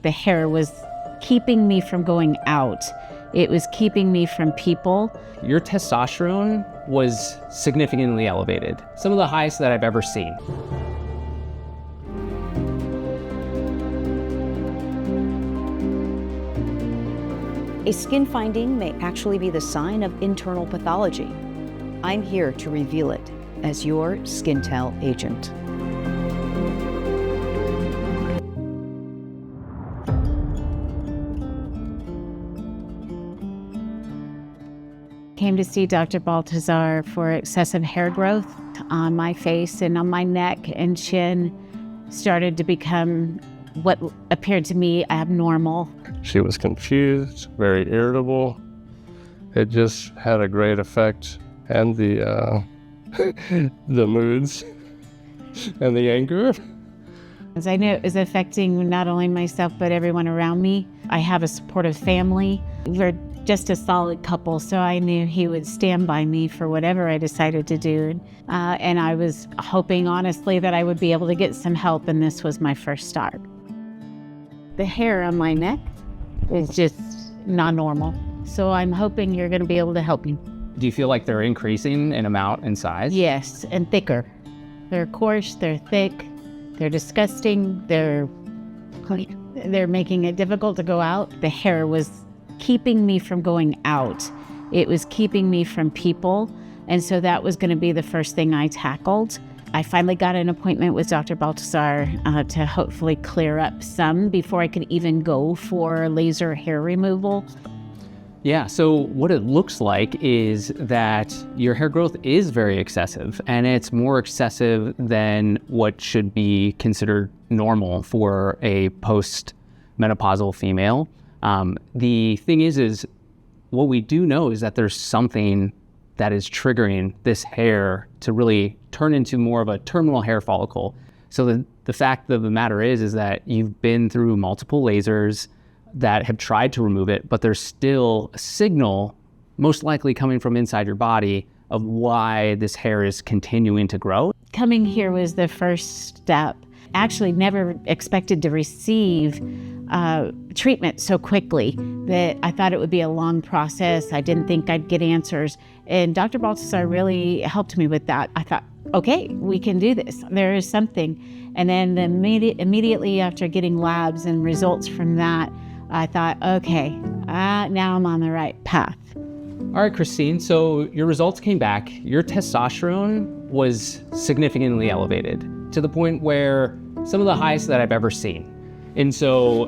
The hair was keeping me from going out. It was keeping me from people. Your testosterone was significantly elevated, some of the highest that I've ever seen. A skin finding may actually be the sign of internal pathology. I'm here to reveal it as your SkinTellAgent. Came to see Dr. Baltazar for excessive hair growth on my face and on my neck and chin. Started to become what appeared to me abnormal. She was confused, very irritable. It just had a great effect, and the moods and the anger. As I knew it was affecting not only myself, but everyone around me. I have a supportive family. We're just a solid couple, so I knew he would stand by me for whatever I decided to do. And I was hoping, honestly, that I would be able to get some help, and this was my first start. The hair on my neck is just not normal, so I'm hoping you're going to be able to help me. Do you feel like they're increasing in amount and size? Yes, and thicker. They're coarse, they're thick, they're disgusting, they're making it difficult to go out. The hair was keeping me from going out. It was keeping me from people, and so that was going to be the first thing I tackled. I finally got an appointment with Dr. Baltazar to hopefully clear up some before I could even go for laser hair removal. Yeah, so what it looks like is that your hair growth is very excessive, and it's more excessive than what should be considered normal for a post-menopausal female. The thing is what we do know is that there's something that is triggering this hair to really turn into more of a terminal hair follicle. So the fact of the matter is that you've been through multiple lasers that have tried to remove it, but there's still a signal, most likely coming from inside your body, of why this hair is continuing to grow. Coming here was the first step. Actually never expected to receive treatment so quickly, that I thought it would be a long process. I didn't think I'd get answers. And Dr. Baltazar really helped me with that. I thought, okay, we can do this. There is something. And then immediately after getting labs and results from that, I thought, okay, now I'm on the right path. All right, Kristine, so your results came back. Your testosterone was significantly elevated to the point where some of the highest that I've ever seen. And so,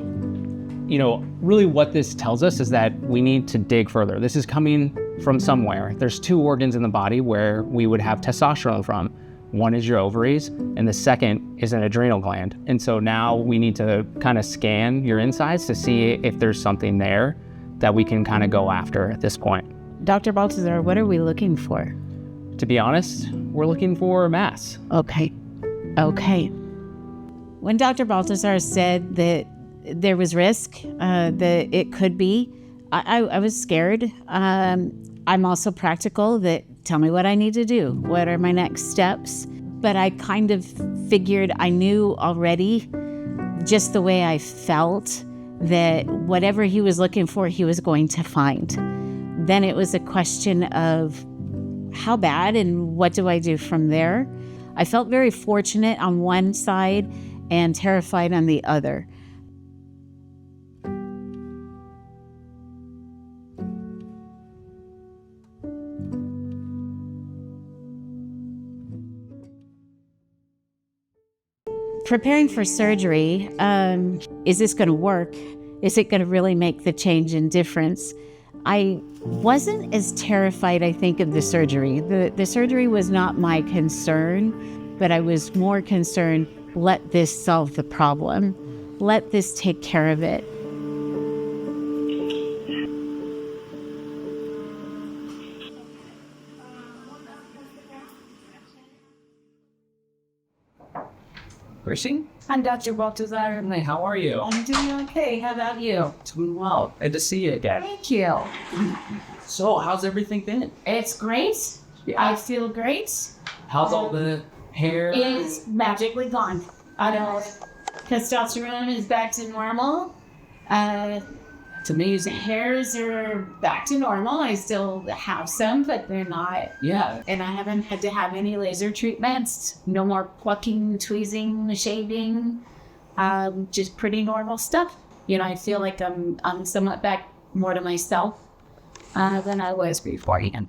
really what this tells us is that we need to dig further. This is coming from somewhere. There's two organs in the body where we would have testosterone from. One is your ovaries, and the second is an adrenal gland. And so now we need to kind of scan your insides to see if there's something there that we can kind of go after at this point. Dr. Baltazar, what are we looking for? To be honest, we're looking for mass. Okay. When Dr. Baltazar said that there was risk, that it could be, I was scared. I'm also practical, that tell me what I need to do. What are my next steps? But I kind of figured, I knew already, just the way I felt, that whatever he was looking for, he was going to find. Then it was a question of how bad and what do I do from there? I felt very fortunate on one side and terrified on the other. Preparing for surgery, is this going to work? Is it going to really make the change and difference? I wasn't as terrified, I think, of the surgery. The surgery was not my concern, but I was more concerned, let this solve the problem. Let this take care of it. Kristine? I'm Dr. Baltazar. Hi, how are you? I'm doing okay. How about you? Doing well. Good to see you again. Thank you. So, how's everything been? It's great. Yeah. I feel great. How's all the hair? It's magically gone. I know testosterone is back to normal. To me, hairs are back to normal. I still have some, but they're not. Yeah. And I haven't had to have any laser treatments. No more plucking, tweezing, shaving. Just pretty normal stuff. I feel like I'm somewhat back more to myself than I was beforehand.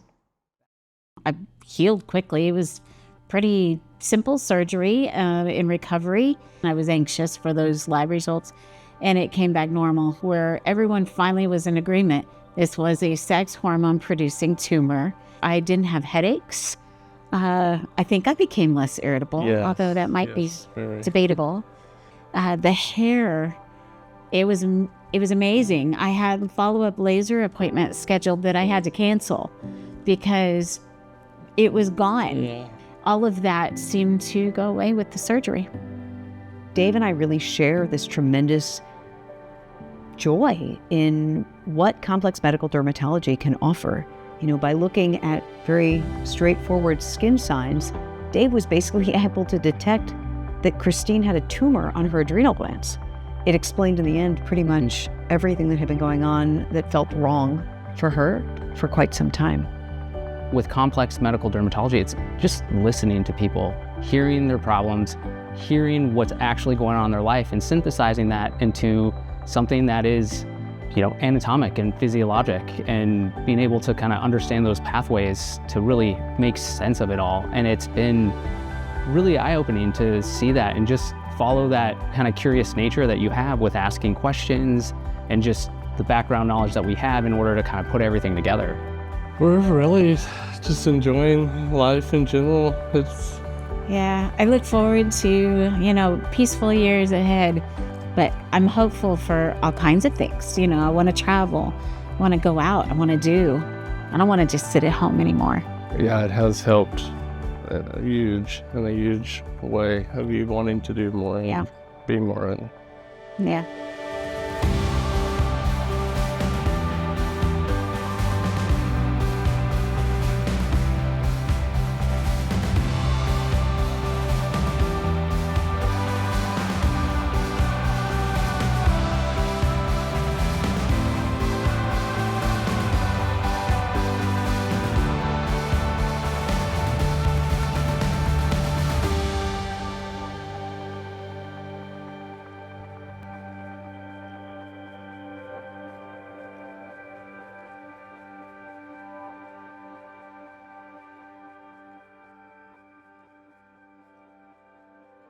I healed quickly. It was pretty simple surgery in recovery. I was anxious for those lab results, and it came back normal, where everyone finally was in agreement. This was a sex hormone-producing tumor. I didn't have headaches. I think I became less irritable, although that might be debatable. The hair, it was amazing. I had a follow-up laser appointment scheduled that I had to cancel because it was gone. Yeah. All of that seemed to go away with the surgery. Dave and I really share this tremendous joy in what complex medical dermatology can offer. By looking at very straightforward skin signs, Dave was basically able to detect that Kristine had a tumor on her adrenal glands. It explained in the end pretty much everything that had been going on that felt wrong for her for quite some time. With complex medical dermatology, it's just listening to people, hearing their problems, hearing what's actually going on in their life, and synthesizing that into something that is, anatomic and physiologic, and being able to kind of understand those pathways to really make sense of it all. And it's been really eye-opening to see that and just follow that kind of curious nature that you have with asking questions and just the background knowledge that we have in order to kind of put everything together. We're really just enjoying life in general. Yeah, I look forward to, peaceful years ahead, but I'm hopeful for all kinds of things. I want to travel, I want to go out, I want to do. I don't want to just sit at home anymore. Yeah, it has helped in a huge way of you wanting to do more and be more. Yeah.